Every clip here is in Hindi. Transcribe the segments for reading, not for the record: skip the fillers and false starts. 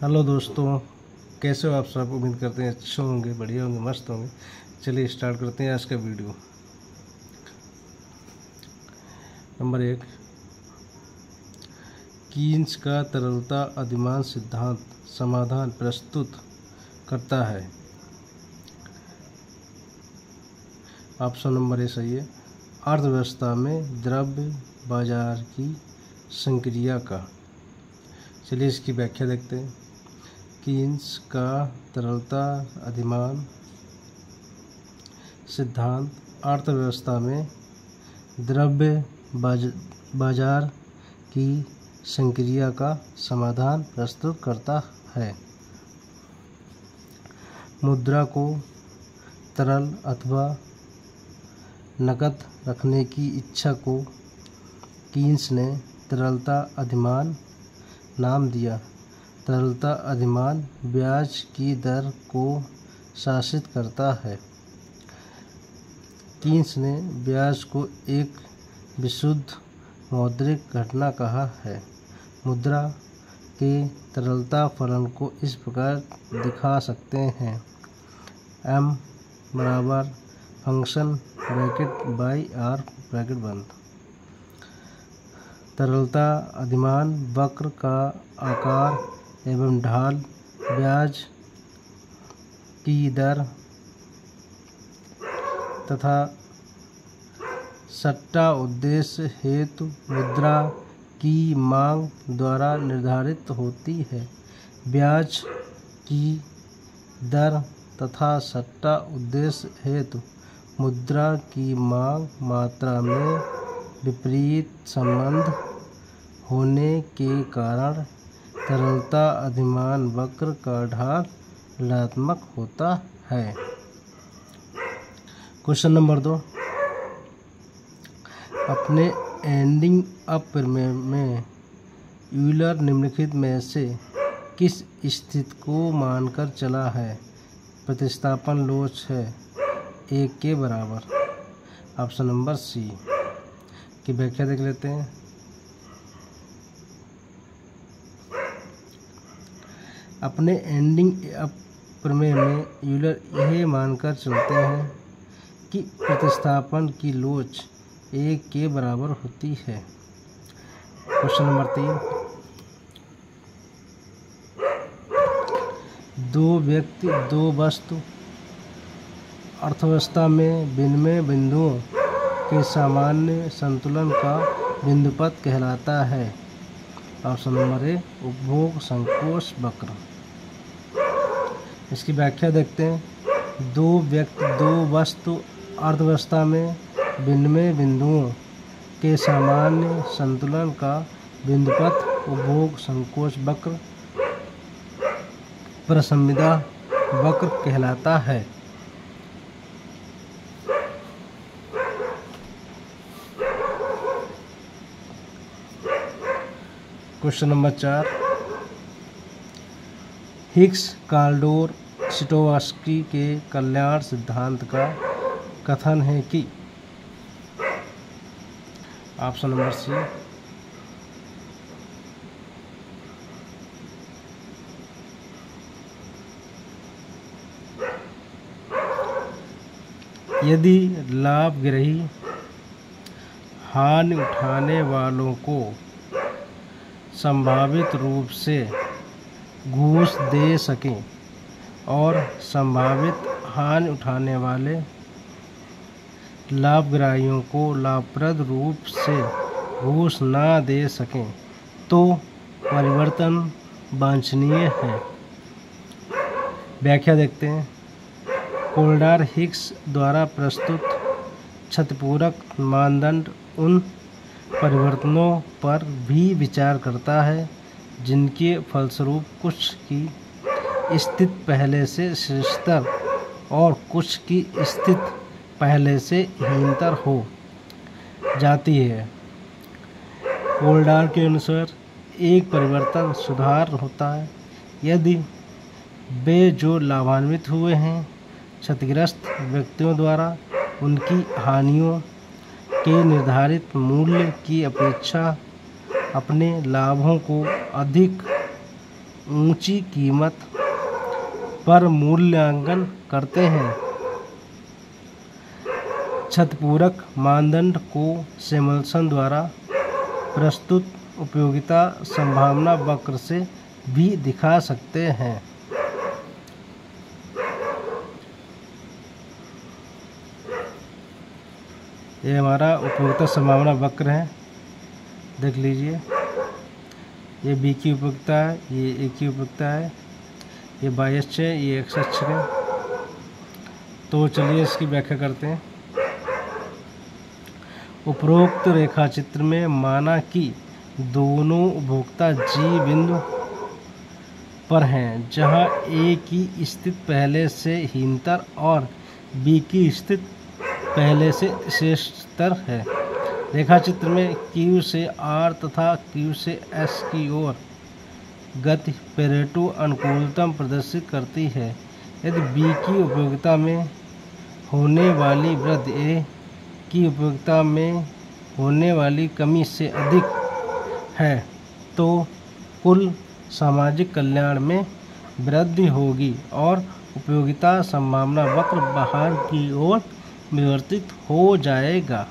हेलो दोस्तों, कैसे हो आप सब। उम्मीद करते हैं अच्छे होंगे, बढ़िया होंगे, मस्त होंगे। चलिए स्टार्ट करते हैं आज का वीडियो। नंबर 1, कीन्स का तरलता अधिमान सिद्धांत समाधान प्रस्तुत करता है। ऑप्शन नंबर ए सही है। अर्थव्यवस्था में द्रव्य बाजार की संक्रिया का। चलिए इसकी व्याख्या देखते हैं। कीन्स का तरलता अधिमान सिद्धांत अर्थव्यवस्था में द्रव्य बाजार की संक्रिया का समाधान प्रस्तुत करता है। मुद्रा को तरल अथवा नकद रखने की इच्छा को कीन्स ने तरलता अधिमान नाम दिया। तरलता अधिमान ब्याज की दर को शासित करता है। कीन्स ने ब्याज को एक विशुद्ध मौद्रिक घटना कहा है। मुद्रा के तरलता फलन को इस प्रकार दिखा सकते हैं। M बराबर function bracket by R bracket बंद। तरलता अधिमान वक्र का आकार एवं ढाल ब्याज की दर तथा सट्टा उद्देश्य हेतु मुद्रा की मांग द्वारा निर्धारित होती है। ब्याज की दर तथा सट्टा उद्देश्य हेतु मुद्रा की मांग मात्रा में विपरीत संबंध होने के कारण तरलता अधिमान वक्र का ढाल ऋणात्मक होता है। क्वेश्चन नंबर 2, अपने एंडिंग अप प्रमेय में यूलर निम्नलिखित में से किस स्थिति को मानकर चला है। प्रतिस्थापन लोच है 1 के बराबर। ऑप्शन नंबर सी की व्याख्या देख लेते हैं। अपने एंडिंग अप प्रमेय में यूलर यह मानकर चलते हैं कि प्रतिस्थापन की लोच 1 के बराबर होती है। क्वेश्चन नंबर 3, दो व्यक्ति दो वस्तु अर्थव्यवस्था में विनिमय बिंदुओं के सामान्य संतुलन का बिंदुपथ कहलाता है। ऑप्शन नंबर ए उपभोग संकोच वक्र। इसकी व्याख्या देखते हैं। दो व्यक्ति दो वस्तु अर्थव्यवस्था में विनिमय बिंदुओं के सामान्य संतुलन का बिंदुपथ उपभोग संकोच वक्र प्रसंविदा वक्र कहलाता है। क्वेश्चन नंबर 4, हिग्स काल्डोर स्टोव्स्की के कल्याण सिद्धांत का कथन है कि। ऑप्शन नंबर सी यदि लाभग्राही हानि उठाने वालों को संभावित रूप से घूस दे सकें और संभावित हानि उठाने वाले लाभग्राहियों को लाभप्रद रूप से घूस ना दे सकें तो परिवर्तन वांछनीय है। व्याख्या देखते हैं। कोल्डार हिग्स द्वारा प्रस्तुत क्षतिपूरक मानदंड उन परिवर्तनों पर भी विचार करता है जिनके फलस्वरूप कुछ की स्थिति पहले से श्रेष्ठतर और कुछ की स्थिति पहले से हीनतर हो जाती है। कोल्डार के अनुसार एक परिवर्तन सुधार होता है यदि वे जो लाभान्वित हुए हैं क्षतिग्रस्त व्यक्तियों द्वारा उनकी हानियों के निर्धारित मूल्य की अपेक्षा अपने लाभों को अधिक ऊंची कीमत पर मूल्यांकन करते हैं। क्षतिपूरक मानदंड को सैमुअल्सन द्वारा प्रस्तुत उपयोगिता संभावना वक्र से भी दिखा सकते हैं। ये हमारा उपयोगिता संभावना वक्र है, देख लीजिए। ये बी की उपयोगिता है, ये ए की उपयोगिता है, ये वाई अक्ष है, ये एक्स अक्ष है। तो चलिए इसकी व्याख्या करते हैं। उपरोक्त रेखाचित्र में माना कि दोनों उपभोक्ता जी बिंदु पर हैं, जहां ए की स्थिति पहले से हीनतर और बी की स्थिति पहले से श्रेष्ठतर है। रेखाचित्र में Q से R तथा Q से S की ओर गति पेरेटो अनुकूलतम प्रदर्शित करती है। यदि B की उपयोगिता में होने वाली वृद्धि A की उपयोगिता में होने वाली कमी से अधिक है, तो कुल सामाजिक कल्याण में वृद्धि होगी और उपयोगिता संभावना वक्र बाहर की ओर विवर्तित हो जाएगा।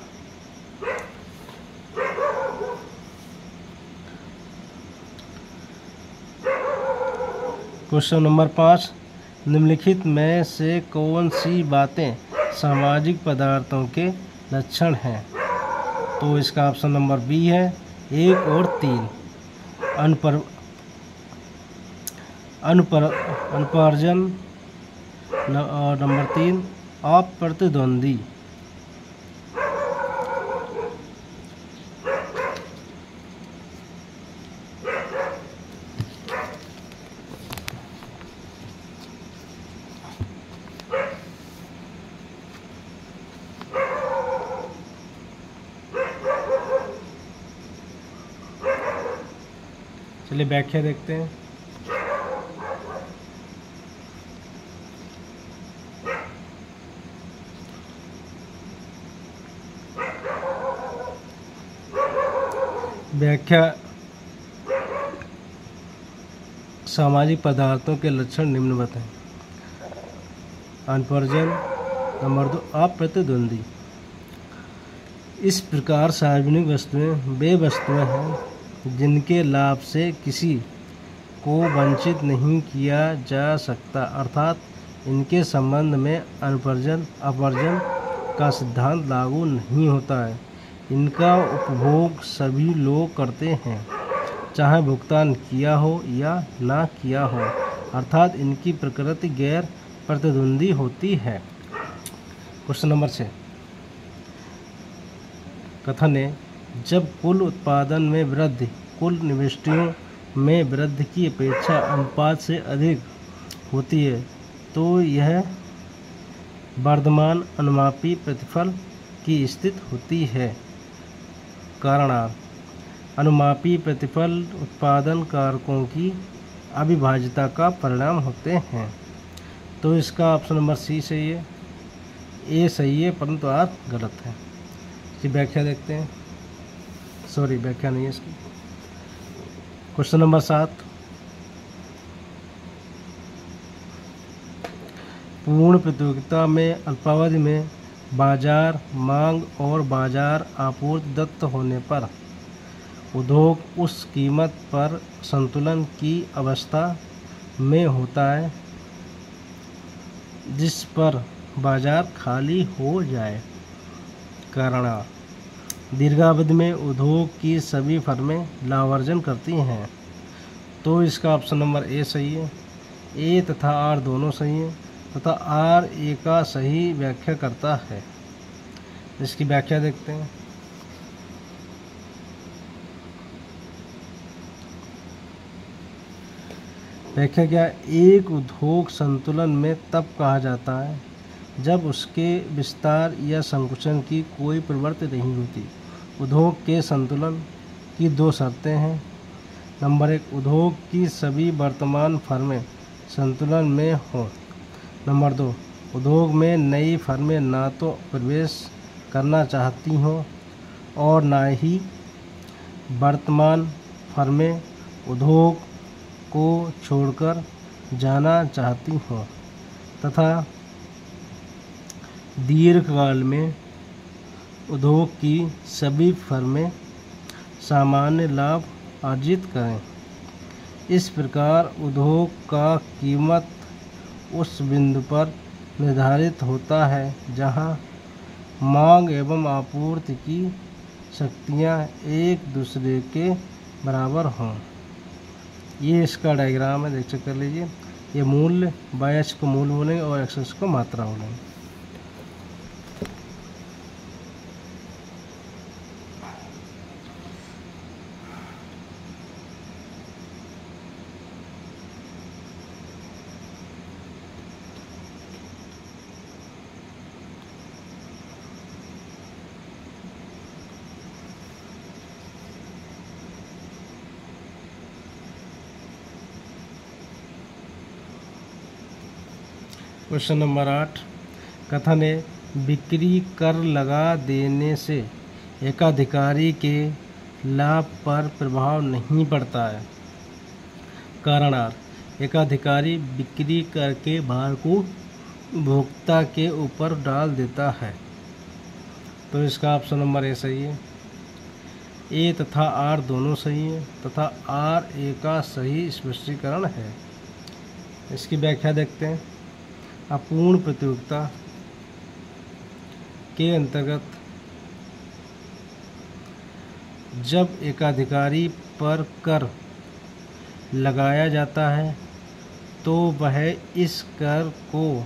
क्वेश्चन नंबर 5, निम्नलिखित में से कौन सी बातें सामाजिक पदार्थों के लक्षण हैं? तो इसका ऑप्शन नंबर बी है 1 और 3। अनुपार्जन और नंबर 3 अप्रतिद्वंदी। चलिए व्याख्या देखते हैं। व्याख्या सामाजिक पदार्थों के लक्षण निम्नवत हैं। अनुपर्जन, नंबर 2 अप्रतिद्वंदी। इस प्रकार सार्वजनिक वस्तुएं वे वस्तुएं हैं जिनके लाभ से किसी को वंचित नहीं किया जा सकता, अर्थात इनके संबंध में अनुपर्जन अपवर्जन का सिद्धांत लागू नहीं होता है। इनका उपभोग सभी लोग करते हैं, चाहे भुगतान किया हो या ना किया हो, अर्थात इनकी प्रकृति गैर प्रतिद्वंदी होती है। क्वेश्चन नंबर 6, कथन है जब कुल उत्पादन में वृद्धि कुल निवेशों में वृद्धि की अपेक्षा अनुपात से अधिक होती है, तो यह वर्धमान अनुमापी प्रतिफल की स्थिति होती है। कारणार्थ अनुमापी प्रतिफल उत्पादन कारकों की अविभाज्यता का परिणाम होते हैं। तो इसका ऑप्शन नंबर सी सही है, ए सही है, परंतु आर गलत है। इसकी व्याख्या देखते हैं। सॉरी, व्याख्या नहीं है इसकी। क्वेश्चन नंबर 7, पूर्ण प्रतियोगिता में अल्पावधि में बाजार मांग और बाजार आपूर्ति दत्त होने पर उद्योग उस कीमत पर संतुलन की अवस्था में होता है जिस पर बाजार खाली हो जाए। कारण दीर्घावधि में उद्योग की सभी फर्में लाभार्जन करती हैं। तो इसका ऑप्शन नंबर ए सही है। ए तथा आर दोनों सही हैं तथा आर ए का सही व्याख्या करता है। इसकी व्याख्या देखते हैं। व्याख्या क्या? एक उद्योग संतुलन में तब कहा जाता है जब उसके विस्तार या संकुचन की कोई प्रवृत्ति नहीं होती। उद्योग के संतुलन की 2 शर्तें हैं। नंबर 1, उद्योग की सभी वर्तमान फर्में संतुलन में हों। नंबर 2, उद्योग में नई फर्में ना तो प्रवेश करना चाहती हों और ना ही वर्तमान फर्में उद्योग को छोड़कर जाना चाहती हों तथा दीर्घकाल में उद्योग की सभी फर्में सामान्य लाभ अर्जित करें। इस प्रकार उद्योग का कीमत उस बिंदु पर निर्धारित होता है जहां मांग एवं आपूर्ति की शक्तियां एक दूसरे के बराबर हों। ये इसका डायग्राम है, देख चेक कर लीजिए। ये मूल्य बाय एच को मूल्य बोलेंगे और एक्स को मात्रा बोलेंगे। क्वेश्चन नंबर 8 कथन है बिक्री कर लगा देने से एकाधिकारी के लाभ पर प्रभाव नहीं पड़ता है। कारणार्थ एकाधिकारी बिक्री कर के भार को उपभोक्ता के ऊपर डाल देता है। तो इसका ऑप्शन नंबर ए सही है। ए तथा आर दोनों सही है तथा आर ए का सही स्पष्टीकरण है। इसकी व्याख्या देखते हैं। अपूर्ण प्रतियोगिता के अंतर्गत जब एकाधिकारी पर कर लगाया जाता है तो वह इस कर को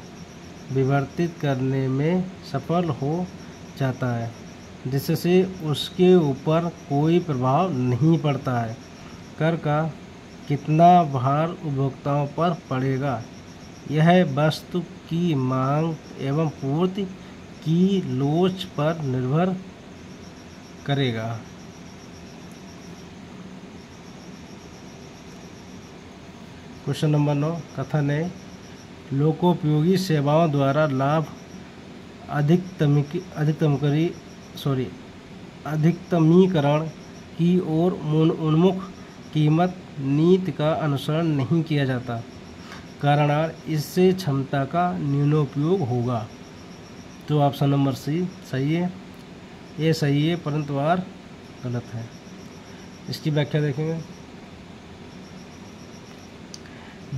विवर्तित करने में सफल हो जाता है, जिससे उसके ऊपर कोई प्रभाव नहीं पड़ता है। कर का कितना भार उपभोक्ताओं पर पड़ेगा यह वस्तु की मांग एवं पूर्ति की लोच पर निर्भर करेगा। क्वेश्चन नंबर 9 कथन है लोकोपयोगी सेवाओं द्वारा लाभ अधिकतमीकरण की ओर उन्मुख कीमत नीति का अनुसरण नहीं किया जाता। कारणार्थ इससे क्षमता का न्यूनोपयोग होगा। तो ऑप्शन नंबर सी सही है। ये सही है परंतु आर गलत है। इसकी व्याख्या देखेंगे।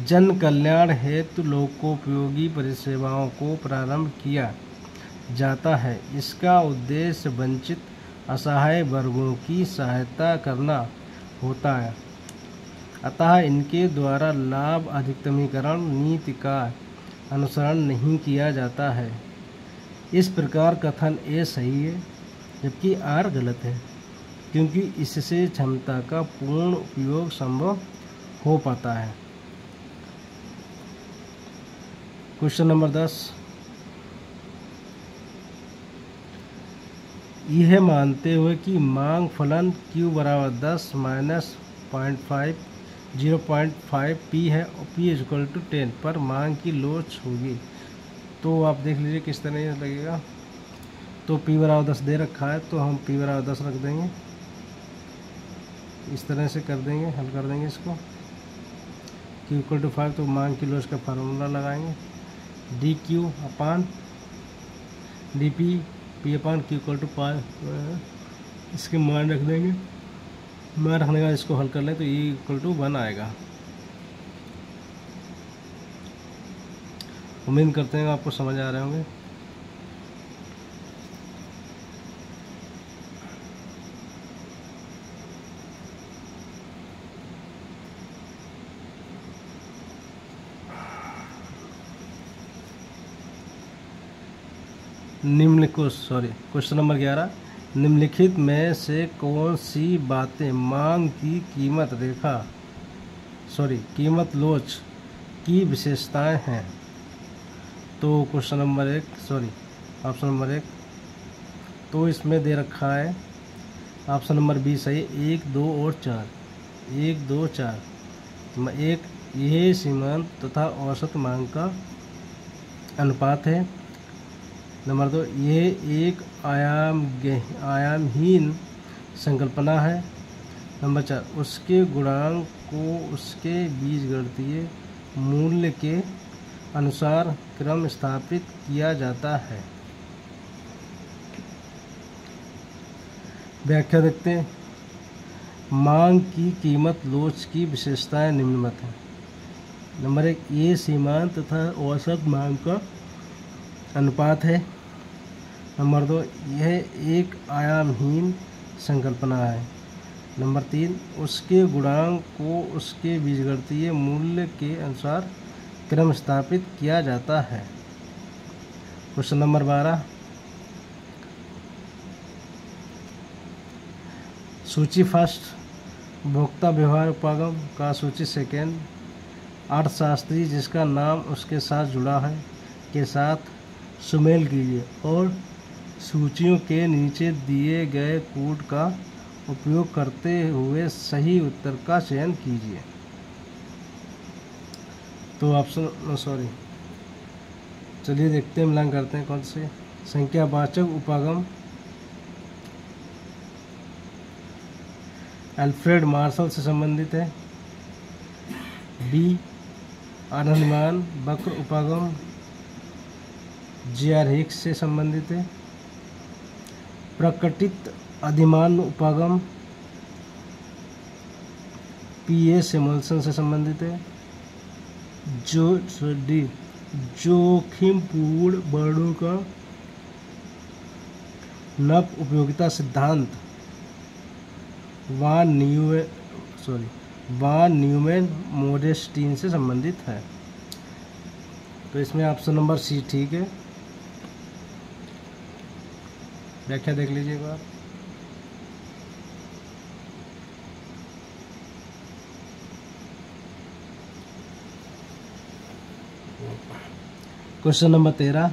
जन कल्याण हेतु लोकोपयोगी परिसेवाओं को प्रारंभ किया जाता है। इसका उद्देश्य वंचित असहाय वर्गों की सहायता करना होता है, अतः इनके द्वारा लाभ अधिकतमीकरण नीति का अनुसरण नहीं किया जाता है। इस प्रकार कथन ए सही है जबकि आर गलत है, क्योंकि इससे क्षमता का पूर्ण उपयोग संभव हो पाता है। क्वेश्चन नंबर 10 यह मानते हुए कि मांग फलन Q बराबर 10 माइनस 0.5 P है और P इक्वल टू 10 पर मांग की लोच होगी। तो आप देख लीजिए किस तरह ये लगेगा। तो P बराबर 10 दे रखा है तो हम P बराबर 10 रख देंगे, इस तरह से कर देंगे, हल कर देंगे इसको। Q इक्वल टू 5 तो मांग की लोच का फार्मूला लगाएंगे DQ upon DP P upon Q equal to 5, इसके मान रख देंगे। मान रखने का इसको हल कर लें तो E इक्वल टू 1 आएगा। उम्मीद करते हैं आपको समझ आ रहे होंगे। क्वेश्चन नंबर 11 निम्नलिखित में से कौन सी बातें मांग की कीमत लोच की विशेषताएं हैं। तो ऑप्शन नंबर 1 तो इसमें दे रखा है ऑप्शन नंबर बी सही 1, 2 और 4। 1, 2, 4 यह सीमांत तथा औसत मांग का अनुपात है। नंबर 2 यह एक आयामहीन संकल्पना है। नंबर 4 उसके गुणांक को उसके बीजगणितीय मूल्य के अनुसार क्रम स्थापित किया जाता है। व्याख्या देखते हैं। मांग की कीमत लोच की विशेषताएं निम्नवत हैं। नंबर 1, ये सीमांत तथा औसत मांग का अनुपात है। नंबर 2, यह एक आयामहीन संकल्पना है। नंबर 3, उसके गुणांक को उसके बीजगणितीय मूल्य के अनुसार क्रम स्थापित किया जाता है। क्वेश्चन नंबर 12, सूची फर्स्ट, उपभोक्ता व्यवहार उपागम का सूची सेकेंड, अर्थशास्त्री जिसका नाम उसके साथ जुड़ा है के साथ सुमेल कीजिए और सूचियों के नीचे दिए गए कोड का उपयोग करते हुए सही उत्तर का चयन कीजिए। तो ऑप्शन चलिए देखते हैं, मिलान करते हैं कौन से। संख्यावाचक उपागम अल्फ्रेड मार्शल से संबंधित है। बी, अनुमान वक्र उपागम J.R. हिक्स से संबंधित है। प्रकटित अधिमान उपागम P.A. सैमुअल्सन से संबंधित है। डी, जोखिमपूर्ण वर्णों का नव उपयोगिता सिद्धांत वान न्यूमैन मोडेस्टीन से संबंधित है। तो इसमें ऑप्शन नंबर सी ठीक है। व्याख्या देख लीजिए एक बार। क्वेश्चन नंबर 13,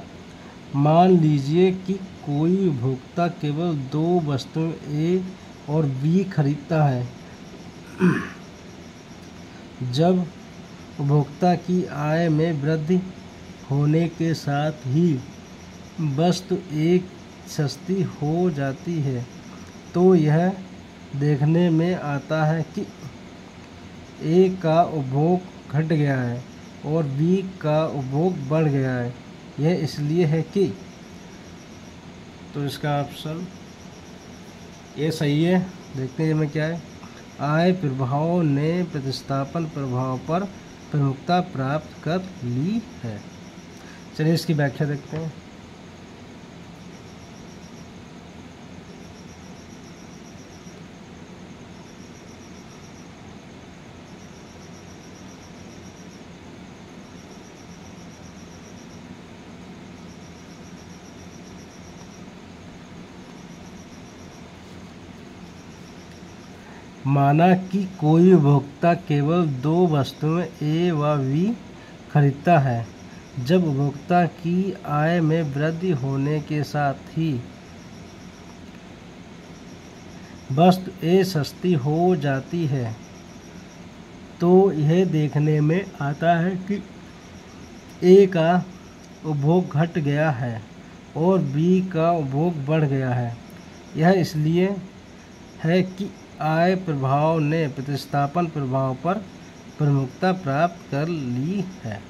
मान लीजिए कि कोई उपभोक्ता केवल 2 वस्तुएं ए और बी खरीदता है। जब उपभोक्ता की आय में वृद्धि होने के साथ ही वस्तु एक सस्ती हो जाती है तो यह देखने में आता है कि ए का उपभोग घट गया है और बी का उपभोग बढ़ गया है। यह इसलिए है कि, तो इसका ऑप्शन ये सही है। देखते हैं इसमें क्या है। आय प्रभाव ने प्रतिस्थापन प्रभाव पर प्रमुखता प्राप्त कर ली है। चलिए इसकी व्याख्या देखते हैं। माना कि कोई उपभोक्ता केवल 2 वस्तुएं ए व बी खरीदता है। जब उपभोक्ता की आय में वृद्धि होने के साथ ही वस्तु ए सस्ती हो जाती है तो यह देखने में आता है कि ए का उपभोग घट गया है और बी का उपभोग बढ़ गया है। यह इसलिए है कि आय प्रभाव ने प्रतिस्थापन प्रभाव पर प्रमुखता प्राप्त कर ली है।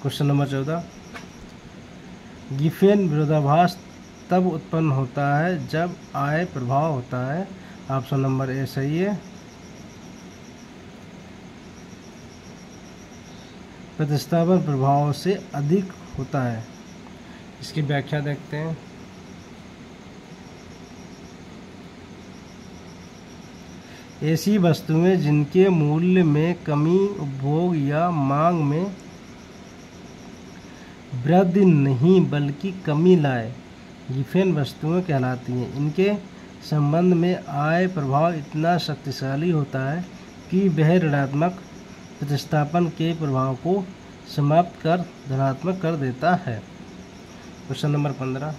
क्वेश्चन नंबर 14, गिफेन विरोधाभास तब उत्पन्न होता है जब आय प्रभाव होता है। ऑप्शन नंबर ए सही है। प्रतिस्थापन प्रभाव से अधिक होता है। इसकी व्याख्या देखते हैं। ऐसी वस्तुएं जिनके मूल्य में कमी उपभोग या मांग में वृद्धि नहीं बल्कि कमी लाए गिफेन वस्तुएं कहलाती हैं। इनके संबंध में आय प्रभाव इतना शक्तिशाली होता है कि वह ऋणात्मक प्रतिस्थापन के प्रभाव को समाप्त कर धनात्मक कर देता है। क्वेश्चन नंबर 15,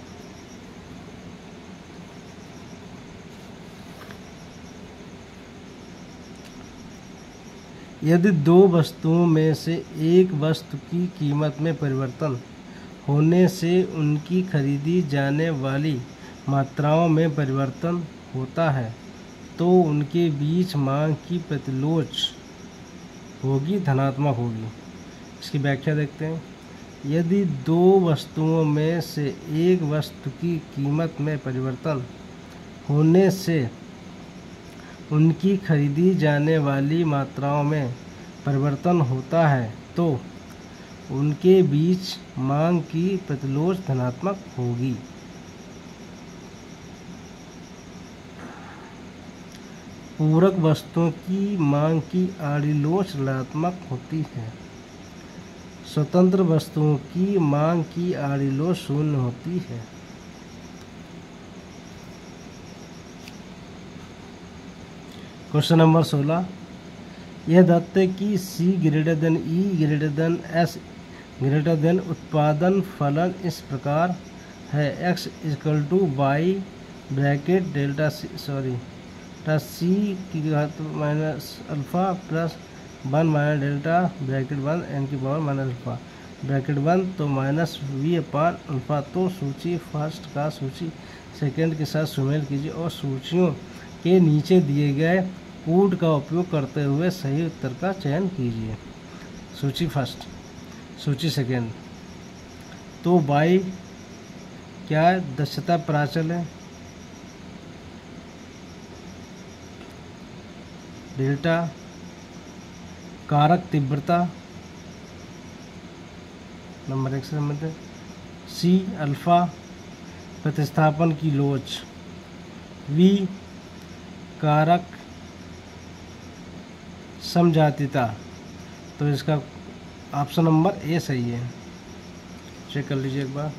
यदि 2 वस्तुओं में से एक वस्तु की कीमत में परिवर्तन होने से उनकी खरीदी जाने वाली मात्राओं में परिवर्तन होता है तो उनके बीच मांग की प्रतिलोच होगी धनात्मक होगी। इसकी व्याख्या देखते हैं। यदि दो वस्तुओं में से एक वस्तु की कीमत में परिवर्तन होने से उनकी खरीदी जाने वाली मात्राओं में परिवर्तन होता है तो उनके बीच मांग की प्रतिलोच धनात्मक होगी। पूरक वस्तुओं की मांग की आड़िलोच ऋणात्मक होती है। स्वतंत्र वस्तुओं की मांग की आड़िलोच शून्य होती है। Question number 16। यह दत्त है कि C greater than E greater than S greater than उत्पादन फलन इस प्रकार है। X equal to Y bracket delta C की घात minus alpha plus 1 minus delta bracket 1 n की पावर माइनस अल्फ़ा ब्रैकेट 1 तो माइनस V अपान अल्फ़ा। तो सूची फर्स्ट का सूची सेकंड के साथ सुमेल कीजिए और सूचियों के नीचे दिए गए कोड का उपयोग करते हुए सही उत्तर का चयन कीजिए। सूची फर्स्ट, सूची सेकंड। तो y क्या है? दक्षता प्राचल है। डेल्टा कारक तीव्रता नंबर 1 से संबंधित। C अल्फा प्रतिस्थापन की लोच। V कारक समजातीयता। तो इसका ऑप्शन नंबर ए सही है। चेक कर लीजिए एक बार।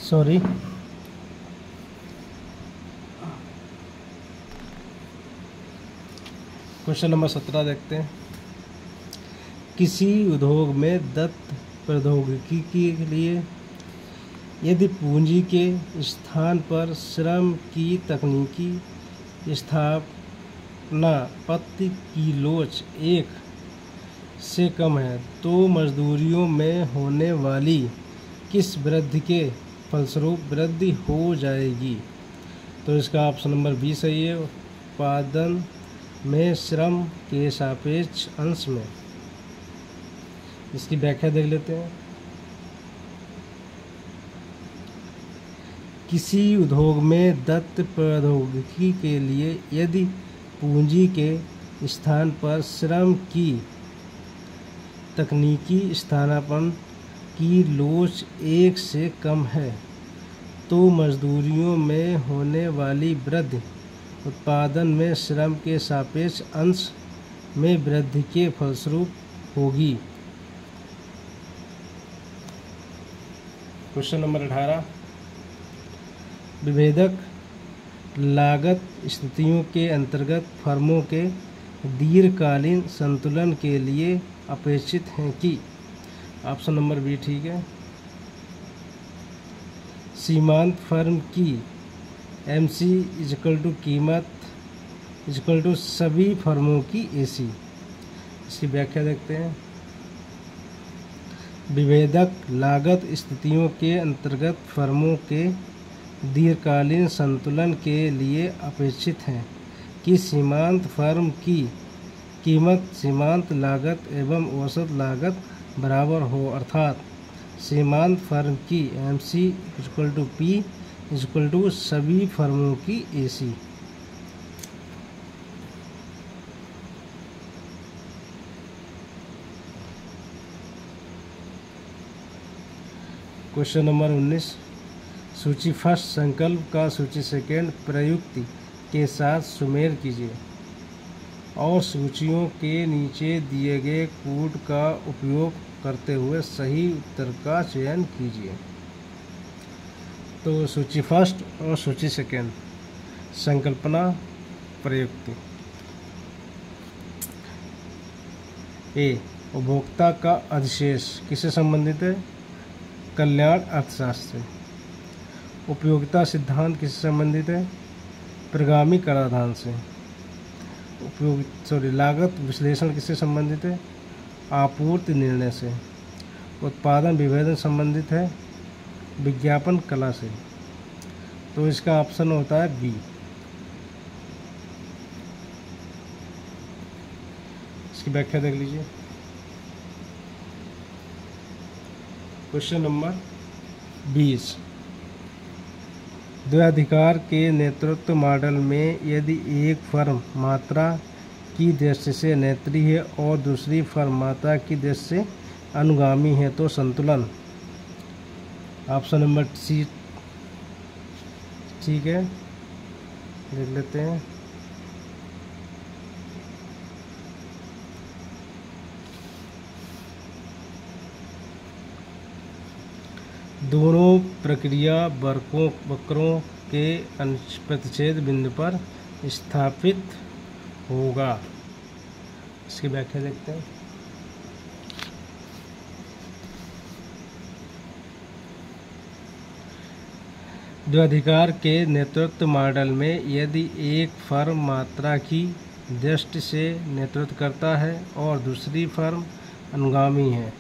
सॉरी, क्वेश्चन नंबर 17 देखते हैं। किसी उद्योग में दत्त प्रौद्योगिकी के लिए यदि पूंजी के स्थान पर श्रम की तकनीकी स्थापना पत्ती की लोच 1 से कम है तो मजदूरियों में होने वाली किस वृद्धि के फलस्वरूप वृद्धि हो जाएगी। तो इसका ऑप्शन नंबर बी सही है। उत्पादन में श्रम के सापेक्ष अंश में। इसकी व्याख्या देख लेते हैं। किसी उद्योग में दत्त प्रौद्योगिकी के लिए यदि पूंजी के स्थान पर श्रम की तकनीकी स्थानापन्न की लोच 1 से कम है तो मजदूरियों में होने वाली वृद्धि उत्पादन में श्रम के सापेक्ष अंश में वृद्धि के फलस्वरूप होगी। Question number 18। विभेदक लागत स्थितियों के अंतर्गत फर्मों के दीर्घकालीन संतुलन के लिए अपेक्षित हैं कि। ऑप्शन नंबर बी ठीक है। सीमांत फर्म की MC इक्वल टू कीमत इक्वल टू सभी फर्मों की AC। इसकी व्याख्या देखते हैं। विभेदक लागत स्थितियों के अंतर्गत फर्मों के दीर्घकालीन संतुलन के लिए अपेक्षित है कि सीमांत फर्म की कीमत सीमांत लागत एवं औसत लागत बराबर हो, अर्थात सीमांत फर्म की MC equal to P equal to सभी फर्मों की AC। क्वेश्चन नंबर 19, सूची फर्स्ट संकल्प का सूची सेकेंड प्रयुक्ति के साथ सुमेल कीजिए और सूचियों के नीचे दिए गए कोड का उपयोग करते हुए सही उत्तर का चयन कीजिए। तो सूची फर्स्ट और सूची सेकेंड, संकल्पना, प्रयुक्ति। ए, उपभोक्ता का अधिशेष किससे संबंधित है? कल्याण अर्थशास्त्र से। उपयोगिता सिद्धांत किससे संबंधित है? प्रगामी कराधान से। लागत विश्लेषण किससे संबंधित है? आपूर्ति निर्णय से। उत्पादन विभेदन संबंधित है विज्ञापन कला से। तो इसका ऑप्शन होता है बी। इसकी व्याख्या देख लीजिए। क्वेश्चन नंबर 20, द्वैधाधिकार के नेतृत्व मॉडल में यदि एक फर्म मात्रा की दृष्टि से नेत्री है और दूसरी फर्म मात्रा की दृष्टि से अनुगामी है तो संतुलन। ऑप्शन नंबर सी ठीक है, देख लेते हैं। दोनों प्रक्रिया वक्रों के प्रतिच्छेद बिंदु पर स्थापित होगा। इसकी व्याख्या देखते हैं। द्वैधाधिकार के नेतृत्व मॉडल में यदि एक फर्म मात्रा की दृष्टि से नेतृत्व करता है और दूसरी फर्म अनुगामी है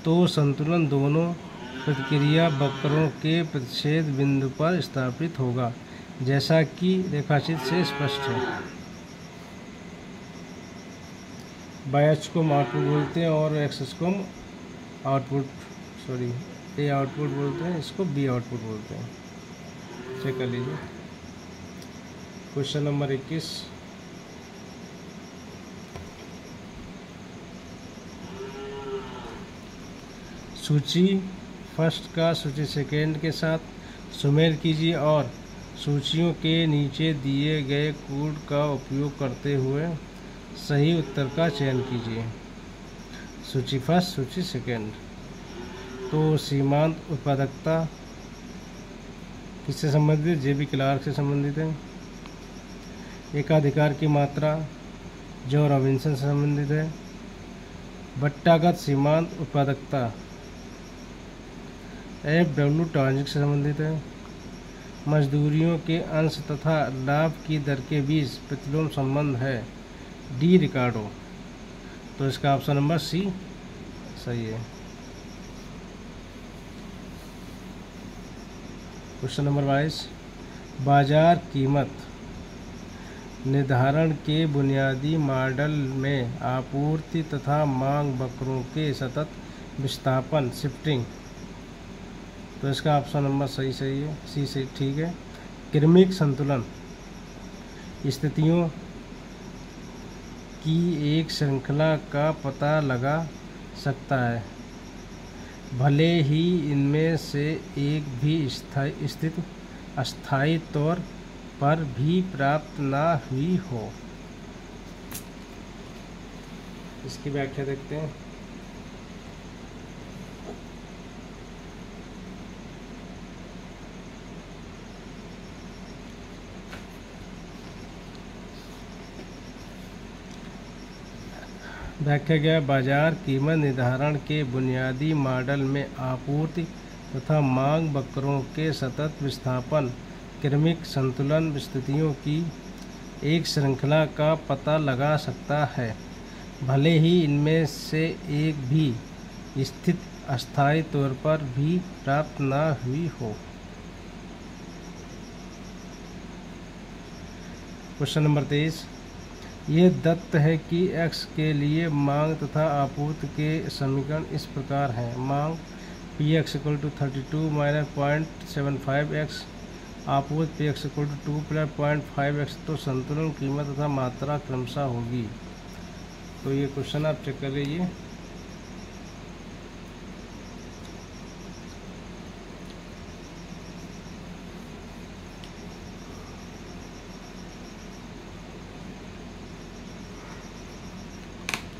तो संतुलन दोनों प्रतिक्रिया वक्रों के प्रतिच्छेद बिंदु पर स्थापित होगा, जैसा कि रेखाचित्र से स्पष्ट है। बायच को आउटपुट बोलते हैं और एक्सेस को ए आउटपुट बोलते हैं, इसको बी आउटपुट बोलते हैं। चेक कर लीजिए। क्वेश्चन नंबर 21, सूची फर्स्ट का सूची सेकेंड के साथ सुमेल कीजिए और सूचियों के नीचे दिए गए कोड का उपयोग करते हुए सही उत्तर का चयन कीजिए। सूची फर्स्ट, सूची सेकेंड। तो सीमांत उत्पादकता किससे संबंधित है? जे बी क्लार्क से संबंधित है। एकाधिकार की मात्रा जो रॉबिन्सन से संबंधित है। बट्टागत सीमांत उत्पादकता एफ.डब्ल्यू. टॉर्नजिक से संबंधित है। मजदूरियों के अंश तथा लाभ की दर के बीच प्रतिलोम संबंध है डी. रिकार्डो। तो इसका ऑप्शन नंबर सी सही है। क्वेश्चन नंबर 22, बाजार कीमत निर्धारण के बुनियादी मॉडल में आपूर्ति तथा मांग वक्रों के सतत विस्थापन शिफ्टिंग। तो इसका ऑप्शन नंबर सही है, सी से ठीक है। क्रमिक संतुलन स्थितियों की एक श्रृंखला का पता लगा सकता है, भले ही इनमें से एक भी स्थिति अस्थायी तौर पर भी प्राप्त ना हुई हो। इसकी व्याख्या देखते हैं। व्याख्या क्या? बाजार कीमत निर्धारण के बुनियादी मॉडल में आपूर्ति तथा मांग वक्रों के सतत विस्थापन क्रमिक संतुलन स्थितियों की एक श्रृंखला का पता लगा सकता है, भले ही इनमें से एक भी स्थिति अस्थायी तौर पर भी प्राप्त न हुई हो। क्वेश्चन नंबर 23, ये दत्त है कि x के लिए मांग तथा आपूर्ति के समीकरण इस प्रकार हैं। मांग Px = 32 - 0.75x, आपूर्ति Px = 2 + 0.5x। तो संतुलन कीमत तथा मात्रा क्रमशः होगी। तो ये क्वेश्चन आप चेक कर लीजिए।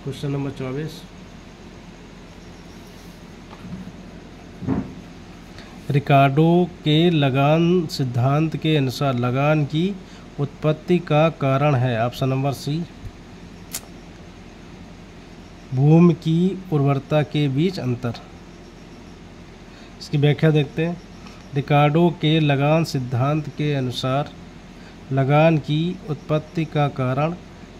क्वेश्चन नंबर 24, रिकार्डो के लगान सिद्धांत के अनुसार लगान की उत्पत्ति का कारण है। ऑप्शन नंबर सी, भूमि की उर्वरता के बीच अंतर। इसकी व्याख्या देखते हैं। रिकार्डो के लगान सिद्धांत के अनुसार लगान की उत्पत्ति का कारण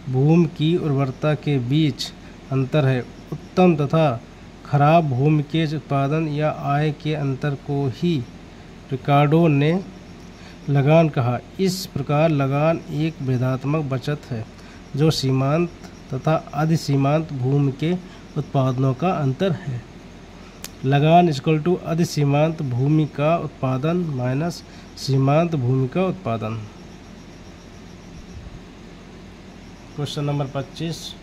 भूमि की उर्वरता के बीच अंतर है। उत्तम तथा खराब भूमि के उत्पादन या आय के अंतर को ही रिकार्डो ने लगान कहा। इस प्रकार लगान एक भेदात्मक बचत है जो सीमांत तथा अधिसीमांत भूमि के उत्पादनों का अंतर है। लगान इक्वल टू अधिसीमांत भूमि का उत्पादन माइनस सीमांत भूमि का उत्पादन। क्वेश्चन नंबर 25,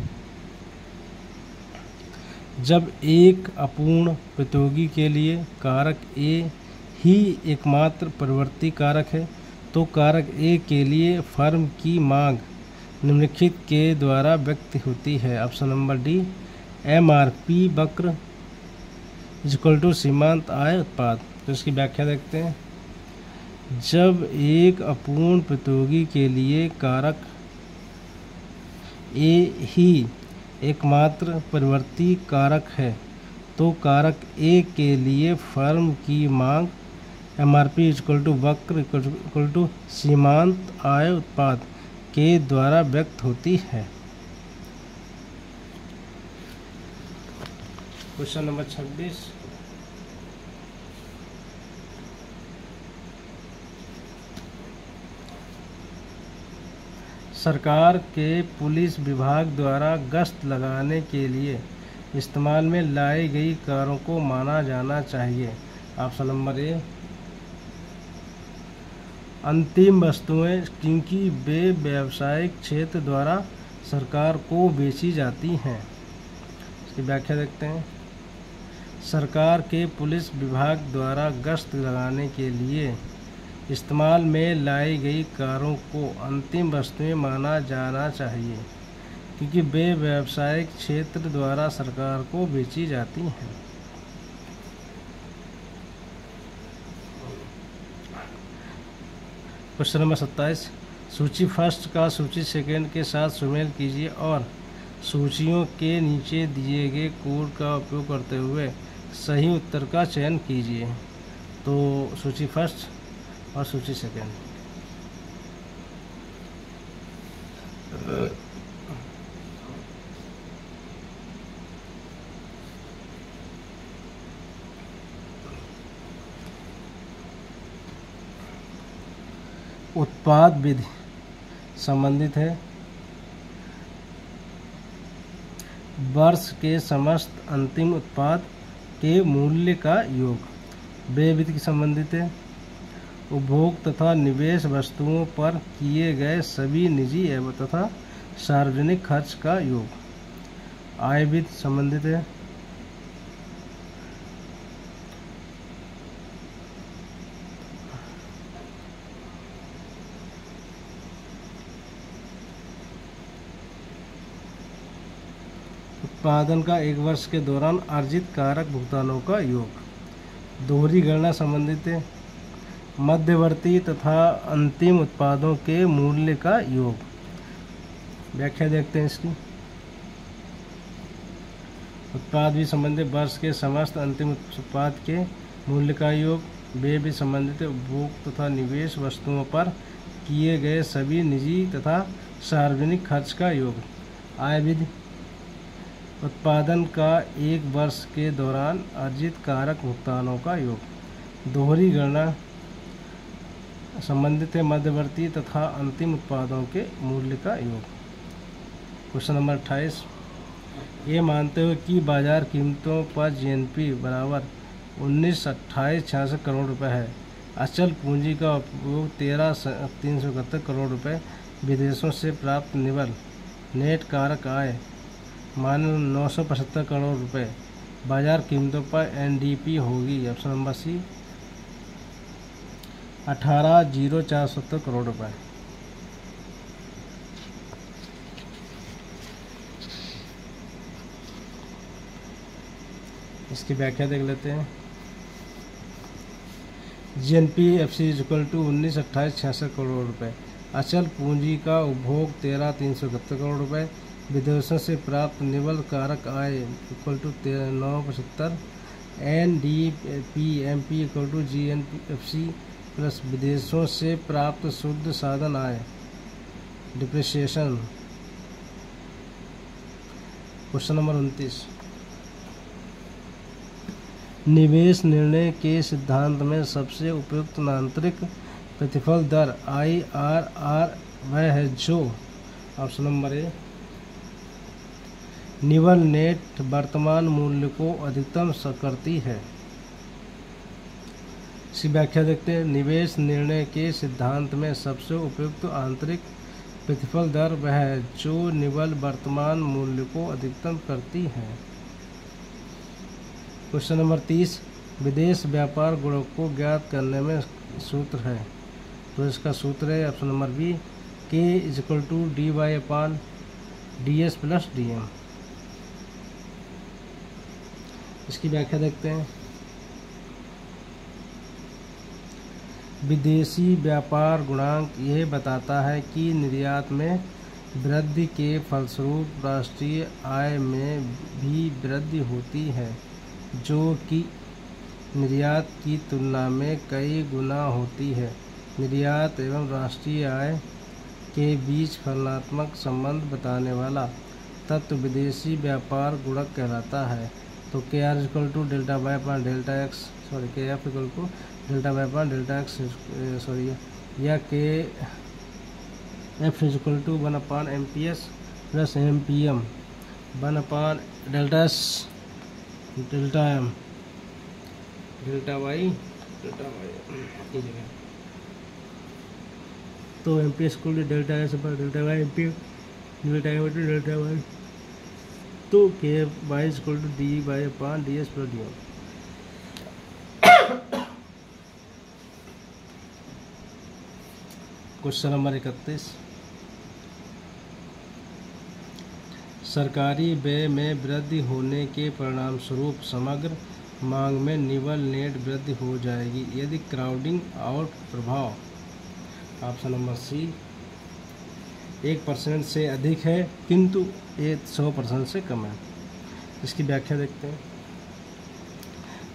जब एक अपूर्ण प्रतियोगी के लिए कारक ए ही एकमात्र परिवर्ती कारक है तो कारक ए के लिए फर्म की मांग निम्नलिखित के द्वारा व्यक्त होती है। ऑप्शन नंबर डी, एमआरपी वक्र इक्वल टू सीमांत आय उत्पाद। तो इसकी व्याख्या देखते हैं। जब एक अपूर्ण प्रतियोगी के लिए कारक ए ही एकमात्र परिवर्ती कारक है तो कारक ए के लिए फर्म की मांग एमआरपी इक्वल टू वक्र इक्वल टू सीमांत आय उत्पाद के द्वारा व्यक्त होती है। क्वेश्चन नंबर 26, सरकार के पुलिस विभाग द्वारा गश्त लगाने के लिए इस्तेमाल में लाई गई कारों को माना जाना चाहिए। ऑप्शन नंबर ए, अंतिम वस्तुएं, क्योंकि वे व्यावसायिक क्षेत्र द्वारा सरकार को बेची जाती हैं। इसकी व्याख्या देखते हैं। सरकार के पुलिस विभाग द्वारा गश्त लगाने के लिए इस्तेमाल में लाई गई कारों को अंतिम वस्तुएं माना जाना चाहिए क्योंकि वे व्यावसायिक क्षेत्र द्वारा सरकार को बेची जाती हैं। क्वेश्चन नंबर 27, सूची फर्स्ट का सूची सेकेंड के साथ सुमेल कीजिए और सूचियों के नीचे दिए गए कोड का उपयोग करते हुए सही उत्तर का चयन कीजिए। तो सूची फर्स्ट और सूची सेकेंड। उत्पाद विधि संबंधित है वर्ष के समस्त अंतिम उत्पाद के मूल्य का योग। व्यय विधि की संबंधित है उपभोग तथा निवेश वस्तुओं पर किए गए सभी निजी एवं तथा सार्वजनिक खर्च का योग। आय विधि संबंधित है उत्पादन का एक वर्ष के दौरान अर्जित कारक भुगतानों का योग। दोहरी गणना संबंधित है मध्यवर्ती तथा अंतिम उत्पादों के मूल्य का योग। व्याख्या देखते हैं इसकी। उत्पाद भी संबंधित वर्ष के समस्त अंतिम उत्पाद के मूल्य का योग। वे भी संबंधित उपभोग तथा निवेश वस्तुओं पर किए गए सभी निजी तथा सार्वजनिक खर्च का योग। आय विधि उत्पादन का एक वर्ष के दौरान अर्जित कारक भुगतानों का योग। दोहरी गणना संबंधित है मध्यवर्ती तथा अंतिम उत्पादों के मूल्य का योग। क्वेश्चन नंबर 28, ये मानते हुए कि बाजार कीमतों पर जीएनपी बराबर 192866 करोड़ रुपए है, अचल पूंजी का उपयोग 13,371 करोड़ रुपए, विदेशों से प्राप्त निवल नेट कारक आय मान 975 करोड़ रुपए, बाजार कीमतों पर एनडीपी होगी। ऑप्शन नंबर सी 18,0470 करोड़ रुपए। इसकी व्याख्या देख लेते हैं। GNPFC इक्वल टू 19,28,66 करोड़ रुपए। अचल पूंजी का उपभोग 13,371 करोड़ रुपए। विदेशों से प्राप्त निवल कारक आय equal to 975। NDPMP equal to GNPFC plus विदेशों से प्राप्त शुद्ध साधन आय डिप्रिसिएशन। क्वेश्चन नंबर 29, निवेश निर्णय के सिद्धांत में सबसे उपयुक्त आंतरिक प्रतिफल दर IRR वह है जो, ऑप्शन नंबर ए, निवल नेट वर्तमान मूल्य को अधिकतम करती है। इसकी व्याख्या देखते हैं। निवेश निर्णय के सिद्धांत में सबसे उपयुक्त आंतरिक प्रतिफल दर वह है जो निवल वर्तमान मूल्य को अधिकतम करती है। क्वेश्चन नंबर 30, विदेश व्यापार गुणक को ज्ञात करने में सूत्र है। तो इसका सूत्र है option number B, K equal to DY/DS plus DM। इसकी व्याख्या देखते हैं। विदेशी व्यापार गुणांक यह बताता है कि निर्यात में वृद्धि के फलस्वरूप राष्ट्रीय आय में भी वृद्धि होती है, जो कि निर्यात की तुलना में कई गुना होती है। निर्यात एवं राष्ट्रीय आय के बीच फलनात्मक संबंध बताने वाला तत्व विदेशी व्यापार गुणक कहलाता है। तो KR equal to delta Y upon delta X, sorry KF equal to delta Y upon delta X, sorry, या KF equal to 1 upon MPS plus MPM 1 upon delta S delta M delta Y की जगह। तो MPS equal to delta S upon delta Y MPM delta M to delta Y. तो KFY equal to DY upon DS plus DM। Question number 31, सरकारी व्यय में वृद्धि होने के परिणाम स्वरूप समग्र मांग में निवल नेट वृद्धि हो जाएगी यदि क्राउडिंग आउट प्रभाव, ऑप्शन नंबर सी, 1% से अधिक है किंतु ये 100% से कम है। इसकी व्याख्या देखते हैं।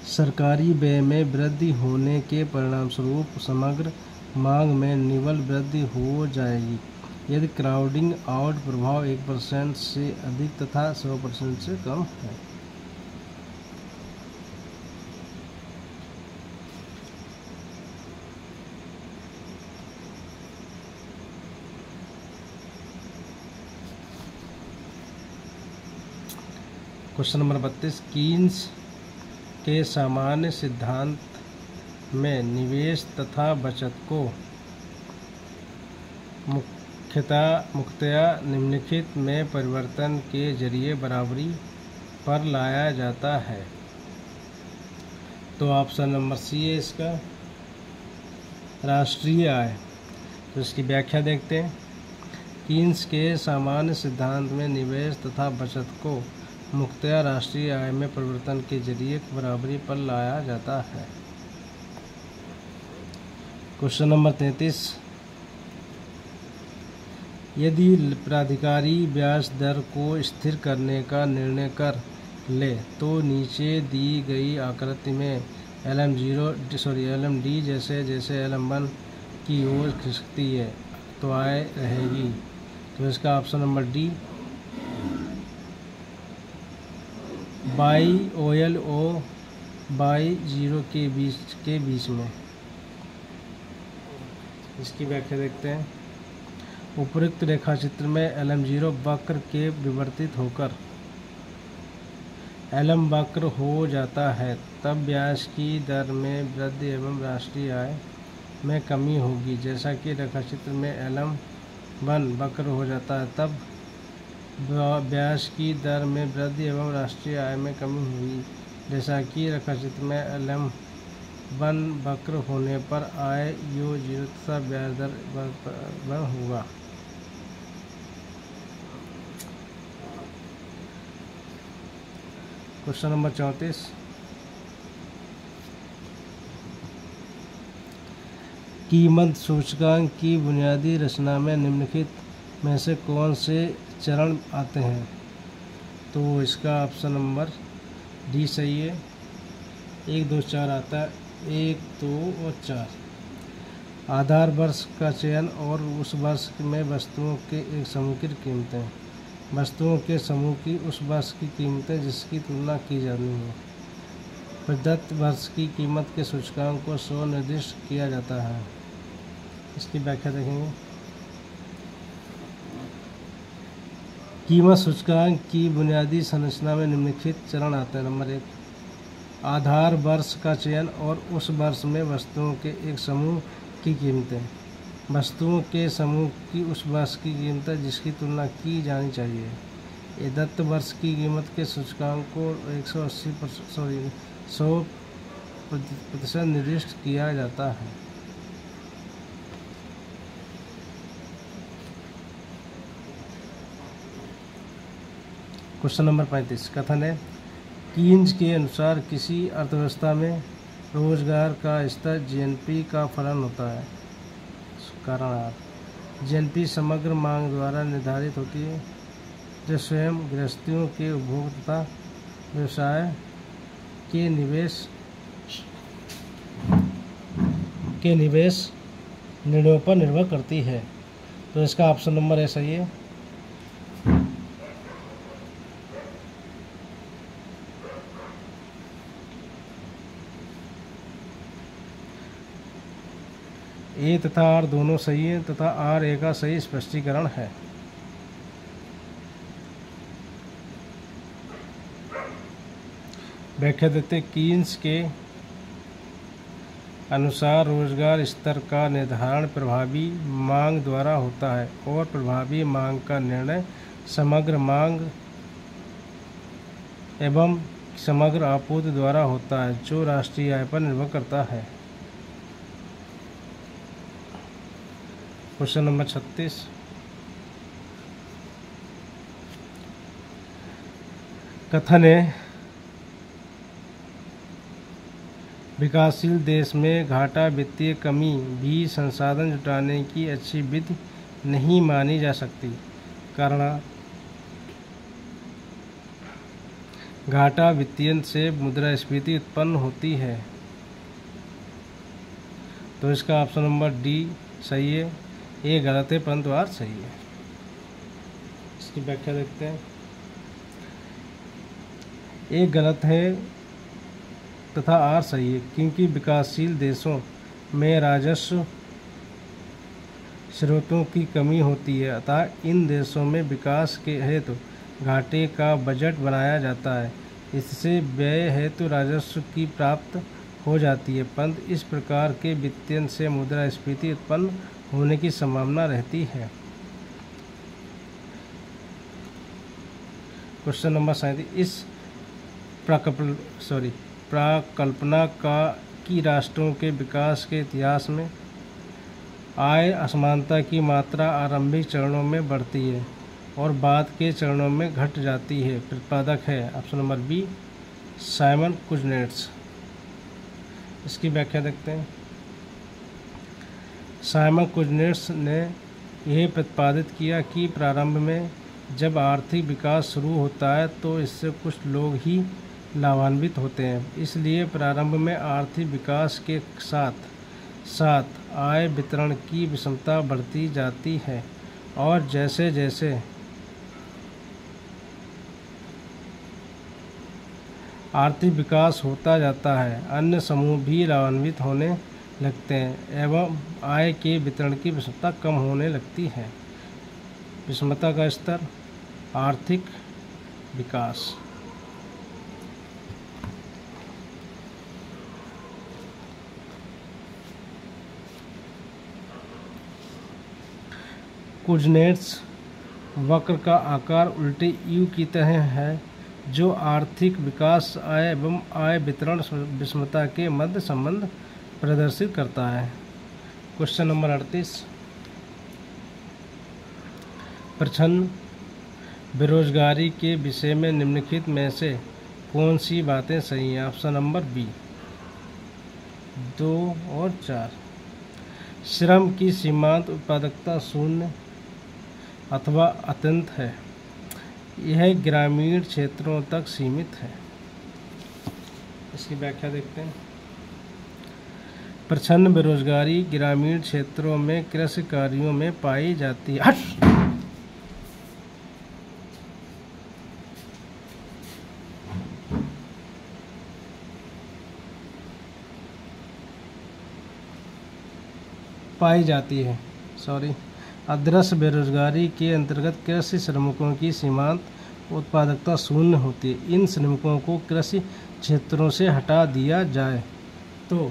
सरकारी व्यय में वृद्धि होने के परिणामस्वरूप समग्र मांग में निवल वृद्धि हो जाएगी यदि क्राउडिंग आउट प्रभाव 1% से अधिक तथा 100% से कम है। क्वेश्चन नंबर 32, कीन्स के सामान्य सिद्धांत में निवेश तथा बचत को मुख्यतया निम्नलिखित में परिवर्तन के जरिए बराबरी पर लाया जाता है। तो ऑप्शन नंबर सी है इसका, राष्ट्रीय आय। तो इसकी व्याख्या देखते हैं। कीन्स के सामान्य सिद्धांत में निवेश तथा बचत को मुख्यतया राष्ट्रीय आय में परिवर्तन के जरिए बराबरी पर लाया जाता है। क्वेश्चन नंबर 33, यदि प्राधिकारी ब्याज दर को स्थिर करने का निर्णय कर ले तो नीचे दी गई आकृति में LMD जैसे जैसे LM1 की ओर खिसकती है तो आय रहेगी। तो इसका option number D, by OLO by 0 के बीच में। इसकी व्याख्या देखते हैं। उपरोक्त रेखा चित्र में LM0 वक्र के विवर्तित होकर LM वक्र हो जाता है तब ब्याज की दर में वृद्धि एवं राष्ट्रीय आय में कमी होगी। जैसा कि रेखा चित्र में LM1 वक्र हो जाता है तब ब्याज की दर में वृद्धि एवं राष्ट्रीय आय में कमी होगी। जैसा कि रेखा चित्र में LM1 वक्र होने पर आय यो 0 तथा ब्याज दर वन होगा। क्वेश्चन नंबर 34, कीमत सूचकांक की बुनियादी रचना में निम्नलिखित में से कौन से चरण आते हैं? तो इसका ऑप्शन नंबर डी सही है। 1, 2, 4 आता है। 1, 2 और 4। आधार वर्ष का चयन और उस वर्ष में वस्तुओं के एक समूह की कीमतें। वस्तुओं के समूह की उस वर्ष की कीमतें जिसकी तुलना की जानी है। प्रदत्त वर्ष की कीमत के सूचकांक को स्व निर्दिष्ट किया जाता है। इसकी व्याख्या देखेंगे। कीमत सूचकांक की बुनियादी संरचना में निम्नलिखित चरण आते हैं। नंबर 1, आधार वर्ष का चयन और उस वर्ष में वस्तुओं के एक समूह की कीमतें। वस्तुओं के समूह की उस वर्ष की कीमतें जिसकी तुलना की जानी चाहिए। प्रदत्त वर्ष की कीमत के सूचकांक को 100% निर्दिष्ट किया जाता है। क्वेश्चन नंबर 35 कथन है, कीन्स के अनुसार किसी अर्थव्यवस्था में रोजगार का स्तर जीएनपी का फलन होता है। कारण जीएनपी समग्र मांग द्वारा निर्धारित होती है जो स्वयं गृहस्थियों के उपभोग तथा व्यवसाय के निवेश निर्णयों पर निर्भर करती है। तो इसका ऑप्शन नंबर है सही है। ए तथा आर दोनों सही हैं तथा आर ए का सही स्पष्टीकरण है। व्याख्या देते कीन्स के अनुसार रोजगार स्तर का निर्धारण प्रभावी मांग द्वारा होता है और प्रभावी मांग का निर्णय समग्र मांग एवं समग्र आपूर्ति द्वारा होता है जो राष्ट्रीय आय पर निर्भर करता है। क्वेश्चन नंबर 36 कथन है, विकासशील देश में घाटा वित्तीय कमी भी संसाधन जुटाने की अच्छी विधि नहीं मानी जा सकती। कारण घाटा वित्तीय से मुद्रास्फीति उत्पन्न होती है। तो इसका ऑप्शन नंबर डी सही है। ये गलत है परंतु आर सही है। इसकी व्याख्या देखते हैं। एक गलत है तथा आर सही है क्योंकि विकासशील देशों में राजस्व स्रोतों की कमी होती है अतः इन देशों में विकास के हेतु घाटे का बजट बनाया जाता है। इससे व्यय हेतु राजस्व की प्राप्त हो जाती है परंतु इस प्रकार के वित्तीयन से मुद्रास्फीति उत्पन्न होने की संभावना रहती है। क्वेश्चन नंबर 37 इस प्राकल्पना की राष्ट्रों के विकास के इतिहास में आय असमानता की मात्रा आरंभिक चरणों में बढ़ती है और बाद के चरणों में घट जाती है। प्रतिपादक है option number B Simon Kuznets. इसकी व्याख्या देखते हैं। साइमन कुजनेट्स ने यह प्रतिपादित किया कि प्रारंभ में जब आर्थिक विकास शुरू होता है तो इससे कुछ लोग ही लाभान्वित होते हैं। इसलिए प्रारंभ में आर्थिक विकास के साथ साथ आय वितरण की विषमता बढ़ती जाती है और जैसे जैसे आर्थिक विकास होता जाता है अन्य समूह भी लाभान्वित होने लगते हैं एवं आय के वितरण की विषमता कम होने लगती है। विषमता का स्तर आर्थिक विकास। कुजनेट्स वक्र का आकार उल्टे यू की तरह है जो आर्थिक विकास आय एवं आय वितरण विषमता के मध्य संबंध प्रदर्शित करता है। क्वेश्चन नंबर 38 प्रच्छन्न बेरोजगारी के विषय में निम्नलिखित में से कौन सी बातें सही हैं? ऑप्शन नंबर बी 2 और 4। श्रम की सीमांत उत्पादकता शून्य अथवा अत्यंत है। यह ग्रामीण क्षेत्रों तक सीमित है। इसकी व्याख्या देखते हैं। प्रच्छन्न बेरोजगारी ग्रामीण क्षेत्रों में कृषि कार्यों में पाई जाती है। अदृश्य बेरोजगारी के अंतर्गत कृषि श्रमिकों की सीमांत उत्पादकता शून्य होती है। इन श्रमिकों को कृषि क्षेत्रों से हटा दिया जाए तो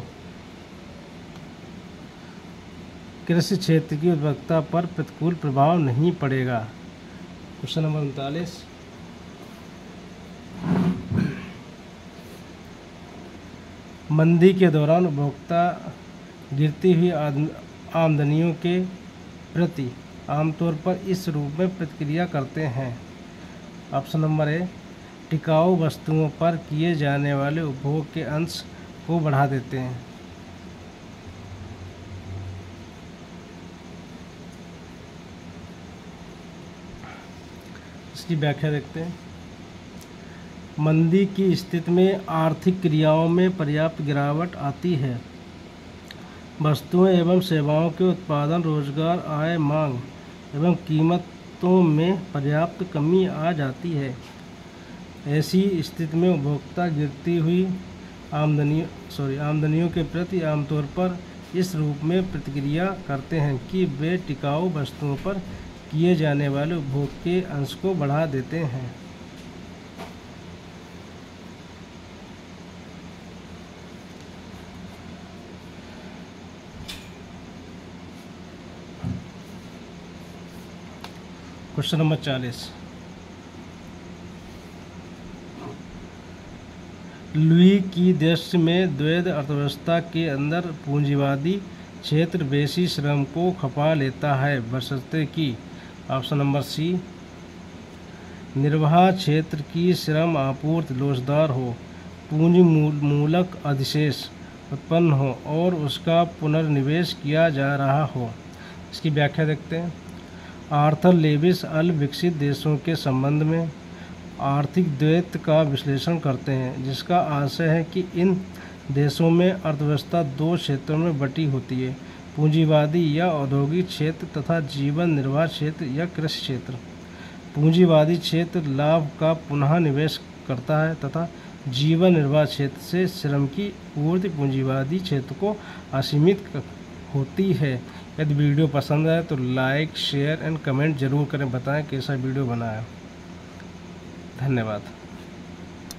कृषि क्षेत्र की उत्पादकता पर प्रतिकूल प्रभाव नहीं पड़ेगा। Question number 39। मंदी के दौरान उपभोक्ता गिरती हुई आमदनियों के प्रति आमतौर पर इस रूप में प्रतिक्रिया करते हैं। ऑप्शन नंबर ए, टिकाऊ वस्तुओं पर किए जाने वाले उपभोग के अंश को बढ़ा देते हैं। इसकी व्याख्या देखते हैं। मंदी की स्थिति में आर्थिक क्रियाओं में पर्याप्त गिरावट आती है। वस्तुएं एवं सेवाओं के उत्पादन, रोजगार, आय, मांग एवं कीमतों में पर्याप्त कमी आ जाती है। ऐसी स्थिति में उपभोक्ता गिरती हुई आमदनियों के प्रति आमतौर पर इस रूप में प्रतिक्रिया करते हैं कि वे टिकाऊ वस्तुओं पर किए जाने वाले उपभोग के अंश को बढ़ा देते हैं। Question number 40। लुई की दृष्टि में द्वैध अर्थव्यवस्था के अंदर पूंजीवादी क्षेत्र बेसी श्रम को खपा लेता है बशर्ते कि ऑप्शन नंबर सी, निर्वाह क्षेत्र की श्रम आपूर्ति लोचदार हो, पूंजी मूलक अधिशेष उत्पन्न हो और उसका पुनर्निवेश किया जा रहा हो। इसकी व्याख्या देखते हैं। आर्थर लेविस अल्प विकसित देशों के संबंध में आर्थिक द्वैत का विश्लेषण करते हैं, जिसका आशय है कि इन देशों में अर्थव्यवस्था दो क्षेत्रों में बटी होती है, पूंजीवादी या औद्योगिक क्षेत्र तथा जीवन निर्वाह क्षेत्र या कृषि क्षेत्र। पूंजीवादी क्षेत्र लाभ का पुनः निवेश करता है तथा जीवन निर्वाह क्षेत्र से श्रम की पूर्ति पूंजीवादी क्षेत्र को असीमित होती है। यदि वीडियो पसंद आए तो लाइक, शेयर एंड कमेंट जरूर करें। बताएं कैसा वीडियो बनाया। धन्यवाद।